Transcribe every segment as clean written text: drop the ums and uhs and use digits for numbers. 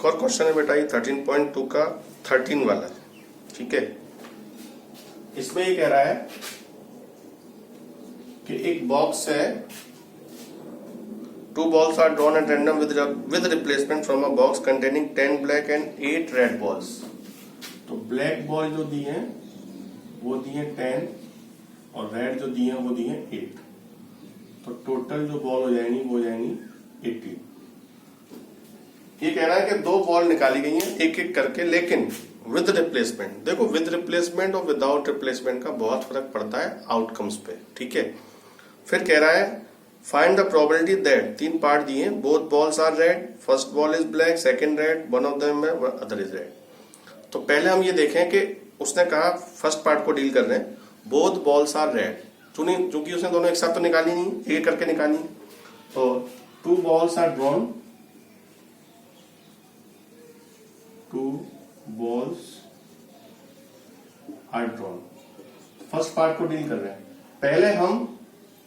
और क्वेश्चन है बेटा, ये 13.2 का 13 वाला, ठीक है। इसमें ये कह रहा है कि एक बॉक्स है, 2 balls are drawn at random with replacement from a box containing 10 black and 8 red balls। तो ब्लैक बॉल जो दी है वो दी है 10 और रेड जो दी है वो दी है 8। तो टोटल जो बॉल हो जाएंगी वो हो जाएंगी 18। ये कह रहा है कि 2 बॉल निकाली गई हैं एक एक करके, लेकिन विद रिप्लेसमेंट। देखो विद रिप्लेसमेंट और विदाउट रिप्लेसमेंट का बहुत फर्क पड़ता है आउटकम्स पे, ठीक है। फिर कह रहा है find the probability that, 3 part दिए, both balls are red, first ball is black, second red, one of them other is red. तो पहले हम ये देखें कि उसने कहा फर्स्ट पार्ट को डील कर रहे हैं, बोथ बॉल्स आर रेड, चूंकि उसने दोनों एक साथ तो निकाली नहीं, एक करके निकाली। तो 2 balls are drawn, 2 balls are drawn, first part को डील कर रहे हैं। पहले हम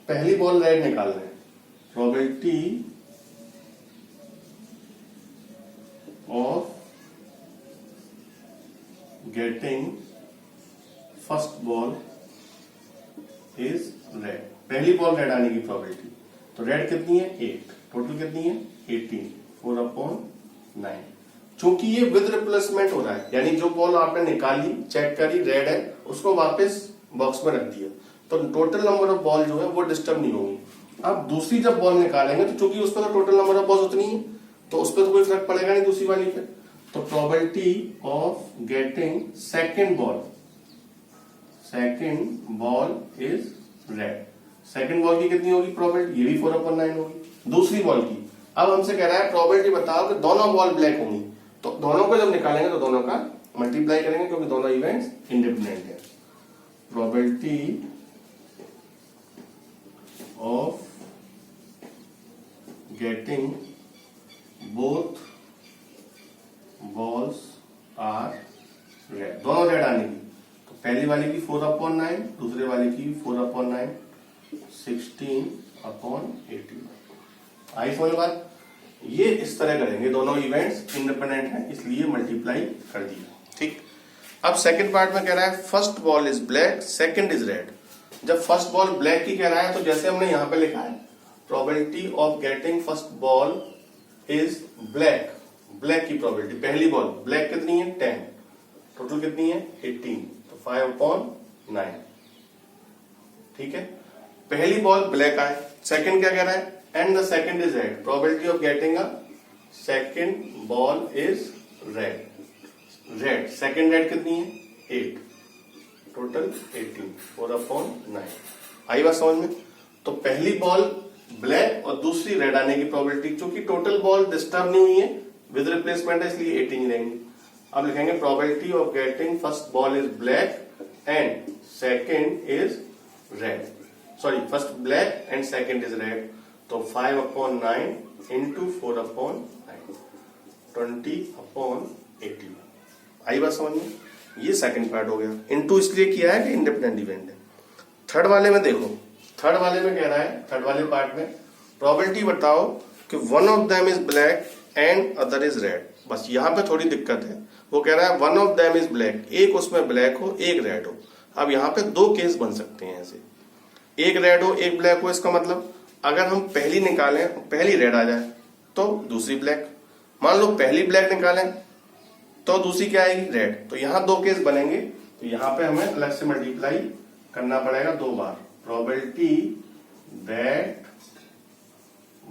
पहली बॉल रेड निकाल रहे हैं, probability of getting first ball is red, पहली बॉल रेड आने की प्रोबेबिलिटी। तो रेड कितनी है 8, टोटल कितनी है 18, 4/9। चूंकि ये विद रिप्लेसमेंट हो रहा है, यानी जो बॉल आपने निकाली, चेक करी, रेड है, उसको वापस बॉक्स में रख दिया, तो टोटल नंबर ऑफ बॉल जो है वो डिस्टर्ब नहीं होगी। अब दूसरी जब बॉल निकालेंगे तो चूंकि उसमें तो टोटल नंबर ऑफ बॉल्स उतनी है, तो उस पर तो कोई फर्क पड़ेगा नहीं दूसरी वाली पे। तो probability of getting second ball is red, second ball की कितनी होगी प्रोबेबिलिटी, ये भी 4/9 होगी दूसरी बॉल की। अब हमसे कह रहा है प्रोबेबिलिटी बताओ कि दोनों बॉल ब्लैक होंगी, तो दोनों को जब निकालेंगे तो दोनों का मल्टीप्लाई करेंगे क्योंकि दोनों इवेंट्स इंडिपेंडेंट है। Probability of getting both balls are red, दोनों रेड आने की। तो पहली वाले की 4/9, दूसरे वाले की 4/9, 16/18। आई समझ बात? ये इस तरह करेंगे, दोनों इवेंट्स इंडिपेंडेंट हैं इसलिए मल्टीप्लाई कर दिया, ठीक। अब सेकंड पार्ट में कह रहा है first ball is black, second is red. जब फर्स्ट बॉल ब्लैक की कह रहा है तो जैसे हमने यहां पे लिखा है probability of getting first ball is black, black की प्रोबेबिलिटी, पहली बॉल ब्लैक कितनी है 10, टोटल कितनी है 18, तो 5/9, ठीक है। पहली बॉल ब्लैक आए, सेकंड क्या कह रहा है and the second is red, probability of getting a second ball is red, second red कितनी है 8, टोटल 18, 4/9। आई बात समझ में? तो पहली बॉल ब्लैक और दूसरी रेड आने की प्रोबेबिलिटी, क्योंकि टोटल बॉल डिस्टर्ब नहीं हुई है, विद रिप्लेसमेंट है इसलिए 18 रहेंगे। अब लिखेंगे probability of getting first ball is black and second is red, sorry first black and second is red, तो 5/9 इंटू 4/9, 20/18। आई बात समझ में? ये सेकंड पार्ट हो गया। इनटू इसलिए किया है कि इंडिपेंडेंट इवेंट है। थर्ड वाले में देखो, थर्ड वाले में कह रहा है, थर्ड वाले पार्ट में प्रोबेबिलिटी बताओ कि one of them is black and other is red. बस यहां पे थोड़ी दिक्कत है, वो कह रहा है one of them is black, एक उसमें ब्लैक हो एक रेड हो। अब यहाँ पे 2 केस बन सकते हैं ऐसे, एक रेड हो एक ब्लैक हो। इसका मतलब अगर हम पहली निकालें, पहली रेड आ जाए तो दूसरी ब्लैक, मान लो पहली ब्लैक निकालें तो दूसरी क्या आएगी रेड, तो यहाँ 2 केस बनेंगे। तो यहाँ पे हमें अलग से मल्टीप्लाई करना पड़ेगा 2 बार। Probability that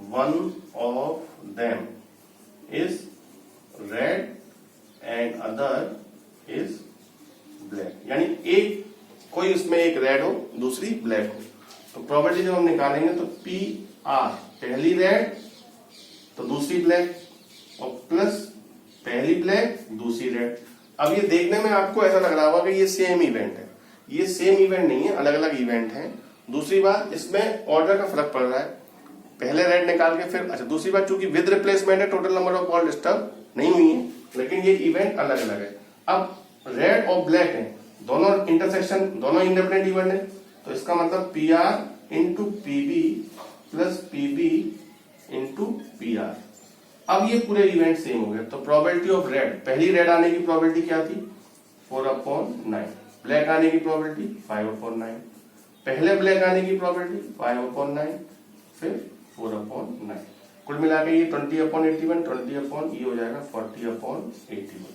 one of them is red and other is black, यानी एक कोई उसमें एक रेड हो दूसरी ब्लैक हो। तो प्रोबेबिलिटी जब हम निकालेंगे तो पी आर, पहली रेड तो दूसरी ब्लैक, और प्लस पहली ब्लैक दूसरी रेड। अब ये देखने में आपको ऐसा लग रहा होगा कि ये सेम इवेंट है, ये सेम इवेंट नहीं है, अलग अलग इवेंट हैं। दूसरी बात, इसमें ऑर्डर का फर्क पड़ रहा है, पहले रेड निकाल के फिर, अच्छा दूसरी बात चूंकि विद रिप्लेसमेंट है total number of ball disturb नहीं हुई है, लेकिन ये इवेंट अलग अलग है। अब रेड और ब्लैक है, दोनों इंटरसेक्शन, दोनों इंडिपेंडेंट इवेंट है, तो इसका मतलब P R into P B plus P B into P R. अब ये पूरे इवेंट सेम हो गए, तो प्रोबेबिलिटी ऑफ रेड, पहली रेड आने की प्रोबेबिलिटी क्या थी 4/9, ब्लैक आने की प्रोबेबिलिटी 5/9, पहले ब्लैक आने की प्रोबेबिलिटी 5/9, फिर 4/9, कुल मिला के ये 20/81, 20 ये हो जाएगा 40/81।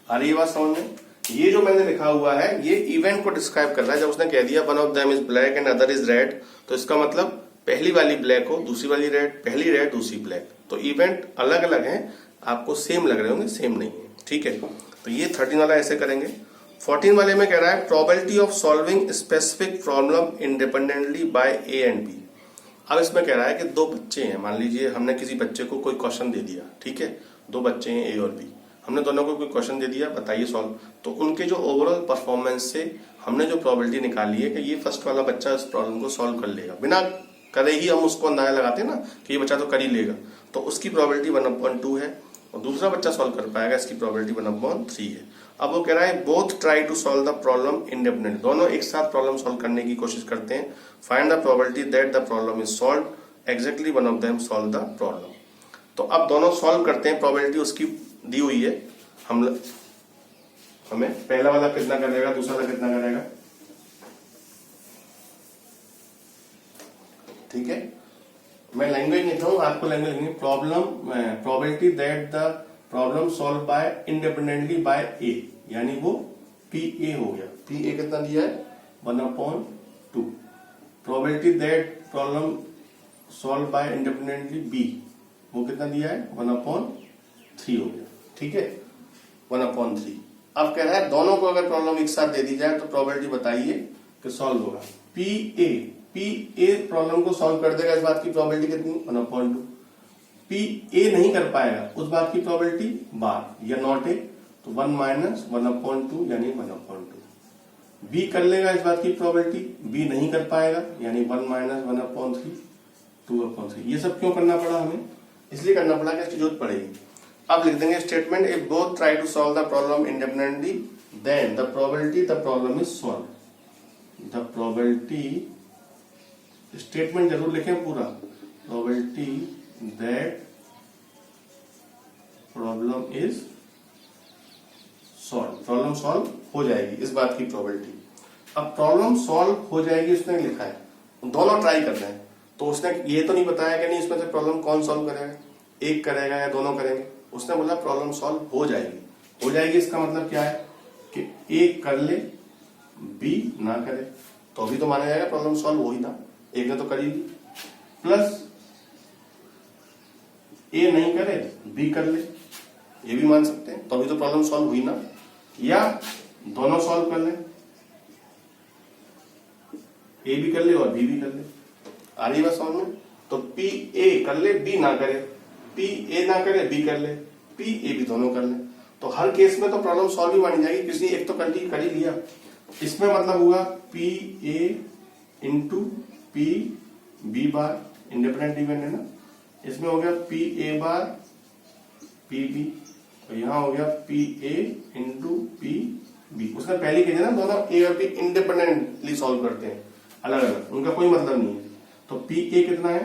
आ रही है बात समझ में? ये जो मैंने लिखा हुआ है ये इवेंट को डिस्क्राइब कर रहा है। जब उसने कह दिया one of them is black and other is red, तो इसका मतलब पहली वाली ब्लैक हो, दूसरी वाली रेड, पहली रेड दूसरी ब्लैक, तो इवेंट अलग अलग हैं, आपको सेम लग रहे होंगे, सेम नहीं है। ठीक है, तो ये 13 वाला ऐसे करेंगे। 14 वाले में कह रहा है probability of solving specific problem independently by A and B. अब इसमें कह रहा है कि दो बच्चे हैं, मान लीजिए हमने किसी बच्चे को कोई क्वेश्चन दे दिया, ठीक है, दो बच्चे हैं ए और बी, हमने दोनों को कोई क्वेश्चन दे दिया, बताइए सॉल्व, तो उनके जो ओवरऑल परफॉर्मेंस से हमने जो प्रोबेबिलिटी निकाली है कि ये फर्स्ट वाला बच्चा इस प्रॉब्लम को सॉल्व कर लेगा, बिना करे ही हम उसको अंदाजा लगाते हैं ना कि ये बच्चा तो कर ही लेगा, तो उसकी प्रोबेबिलिटी 1/2 है, और दूसरा बच्चा सॉल्व कर पाएगा, इसकी प्रोबेबिलिटी 1/3 है। अब वो कह रहा है both try to solve the problem independent, दोनों एक साथ प्रॉब्लम सॉल्व करने की कोशिश करते हैं। Find the probability that the problem is solve, exactly one of them solve the problem. तो अब दोनों सॉल्व करते हैं, प्रोबेबिलिटी उसकी दी हुई है, हमें पहला वाला कितना करेगा, दूसरा वाला कितना करेगा, ठीक है। मैं लैंग्वेज लिख रहा हूं, आपको लैंग्वेज लिखनी, problem probability that the problem solve by independently by A, यानी वो पी ए हो गया, पी ए कितना दिया है 1/2, probability that problem solve by independently B, वो कितना दिया है 1/3 हो गया, ठीक है 1/3। अब कह रहा है दोनों को अगर प्रॉब्लम एक साथ दे दी जाए तो प्रोबेबिलिटी बताइए कि सॉल्व होगा। पी ए प्रॉब्लम को सॉल्व कर देगा, इस बात की प्रोबेबिलिटी कितनी 1/2, पी ए नहीं कर पाएगा उस बात की प्रोबेबिलिटी बार या नॉट ए, तो 1 - 1/2 यानी 1/2, बी कर लेगा इस बात की प्रोबेबिलिटी, बी नहीं कर पाएगा यानी 1 - 1/3, 2/3। ये सब क्यों करना पड़ा हमें, इसलिए करना पड़ा कि इसकी जरूरत पड़ेगी। अब लिख देंगे statement, if both try to solve the problem independently then the probability the problem is solve, the probability, statement जरूर लिखें पूरा, probability that problem is solve, problem solve हो जाएगी इस बात की प्रोबेबिलिटी। अब प्रॉब्लम सॉल्व हो जाएगी उसने लिखा है, दोनों ट्राई कर रहे हैं, तो उसने ये तो नहीं बताया कि नहीं इसमें से प्रॉब्लम कौन सॉल्व करेगा, एक करेगा या दोनों करेंगे, उसने बोला प्रॉब्लम सॉल्व हो जाएगी। हो जाएगी इसका मतलब क्या है कि एक कर ले बी ना करे, तो अभी तो माना जाएगा प्रॉब्लम सॉल्व हो ही ना, एक ने तो कर ही ली, प्लस ए नहीं करे बी कर ले, ये भी मान सकते हैं, तो अभी तो प्रॉब्लम सॉल्व हुई ना, या दोनों सॉल्व कर ले, ए भी कर ले और बी भी कर ले। आ रही बात समझ में? तो पी ए कर ले बी ना करे, पी ए ना करे बी कर ले, पी ए भी दोनों कर ले, तो हर केस में तो प्रॉब्लम सॉल्व ही मानी जाएगी, किसी एक तो कर ही लिया। इसमें मतलब हुआ P A into P B bar, independent event है ना, इसमें हो गया P A bar P B, तो यहां हो गया P A into P B. उसने पहले कह दिया ना दोनों ए और बी इंडिपेंडेंटली सॉल्व करते हैं, अलग अलग, उनका कोई मतलब नहीं है। तो पी ए कितना है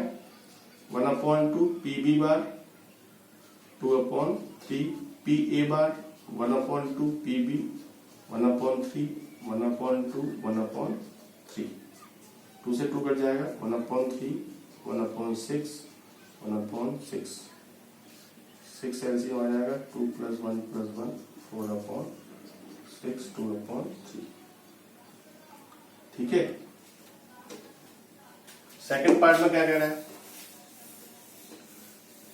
1/2, P B bar 2/3, P A bar 1/2, P B 1/3, 1/2, 1/3, 2 से 2 कट जाएगा 1/3, 1/6, 1/6, 6 एलसीएम आ जाएगा 2 + 1 + 1 4/6, 2/3। ठीक है, सेकंड पार्ट में क्या कह रहा है,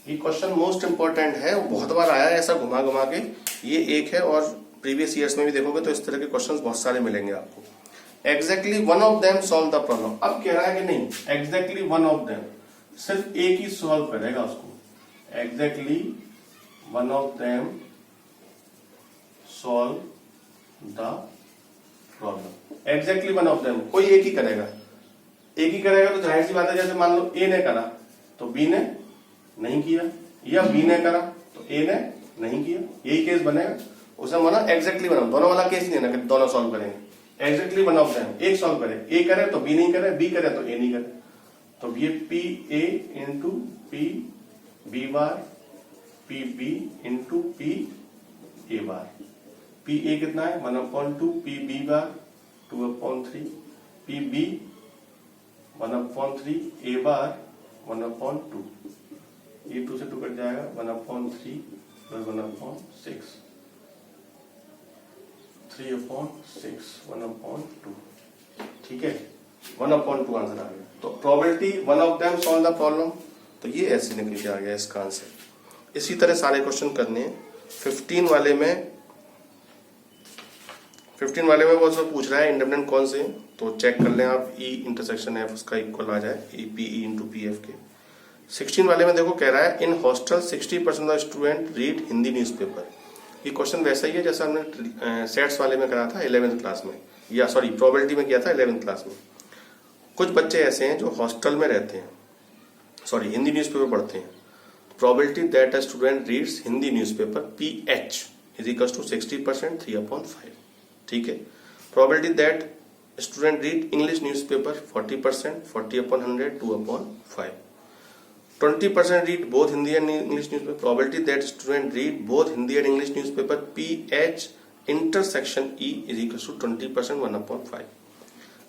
ये क्वेश्चन मोस्ट इंपॉर्टेंट है, बहुत बार आया है ऐसा घुमा घुमा के, ये एक है और प्रीवियस ईयर्स में भी देखोगे तो इस तरह के क्वेश्चंस बहुत सारे मिलेंगे आपको। Exactly one of them solve the problem, अब कह रहा है कि नहीं एग्जैक्टली वन ऑफ देम, सिर्फ एक ही सॉल्व करेगा उसको, exactly one of them solve the problem, exactly one of them, कोई एक ही करेगा, एक ही करेगा तो जाहिर सी बात है, जैसे मान लो ए ने करा तो बी ने नहीं किया, या बी ने करा तो ए ने नहीं किया, यही केस बनेगा। उसे माना एग्जैक्टली वन ऑफ, दोनों वाला केस नहीं है ना कि दोनों सॉल्व करेंगे, एग्जैक्टली वन ऑफ देम, एक सॉल्व करे, ए करे तो बी नहीं करे, बी करे तो ए नहीं करे, तो ये P A into P B bar P B into P A bar. P A कितना है 1/2, P B bar 2/3, P B 1/3, A bar 1/2। ये 2 से 2 कट जाएगा 1/3 प्लस 1/6, 3/6, 1/2। ठीक है, 1/2 आंसर आ गया। तो probability one of them solve the problem, तो ये ऐसे निकल के आ गया इसका आंसर। इसी तरह सारे क्वेश्चन करने हैं। 15 वाले में वो सब पूछ रहा है इंडिपेंडेंट कौन से, तो चेक कर लें आप, ई इंटरसेक्शन एफ उसका इक्वल आ जाए E P E into P F के। 16 वाले में देखो कह रहा है in hostel 60% of student read Hindi newspaper. ये क्वेश्चन वैसा ही है जैसा हमने सेट्स वाले में करा था 11th क्लास में, या सॉरी प्रोबेबिलिटी में किया था 11th क्लास में। कुछ बच्चे ऐसे हैं जो हॉस्टल में रहते हैं, सॉरी हिंदी न्यूज़पेपर पढ़ते हैं। Probability that a student reads Hindi newspaper P H is equals to 60% 3/5। ठीक है। Probability that student read English newspaper 40% 40/100 2/5। 20% read both Hindi and English newspaper. Probability that student read both Hindi and English newspaper PH intersection E is equals to 20% 1/5.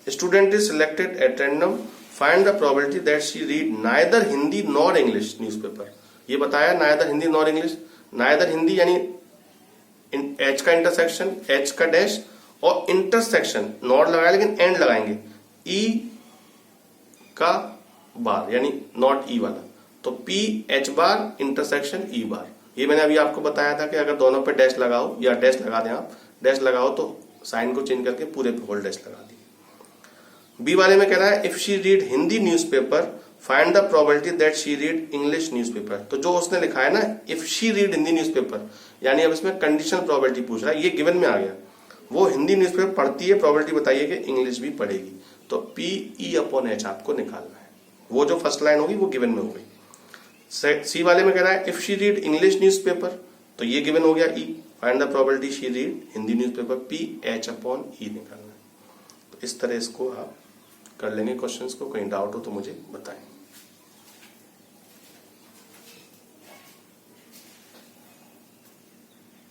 Student is selected at random. Find the probability that she read neither Hindi nor English newspaper. ये बताया neither Hindi nor English. neither Hindi यानी H का intersection, H का dash और intersection not लगाया लेकिन end लगाएंगे E का बार यानी not E वाला, तो पी एच बार इंटरसेक्शन ई बार। ये मैंने अभी आपको बताया था कि अगर दोनों पे डैश लगाओ या डैश लगा दें आप, डैश लगाओ तो साइन को चेंज करके पूरे पे होल डैश लगा दी। बी वाले में कह रहा है if she read Hindi newspaper find the probability that she read English newspaper. तो जो उसने लिखा है ना if she read Hindi newspaper, यानी अब इसमें कंडीशनल प्रोबेबिलिटी पूछ रहा है, ये गिवन में आ गया। वो हिंदी न्यूज़पेपर पढ़ती है, प्रोबेबिलिटी बताइए कि इंग्लिश भी पढ़ेगी, तो पी ई अपॉन एच आपको निकालना है। वो जो फर्स्ट लाइन होगी वो गिवन में हो गई। सी वाले में कह रहा है if she read English newspaper, तो ये गिवन हो गया E. Find the probability she read Hindi newspaper P H upon E निकालना है। तो इस तरह इसको आप कर लेंगे क्वेश्चंस को। कहीं डाउट हो तो मुझे बताएं।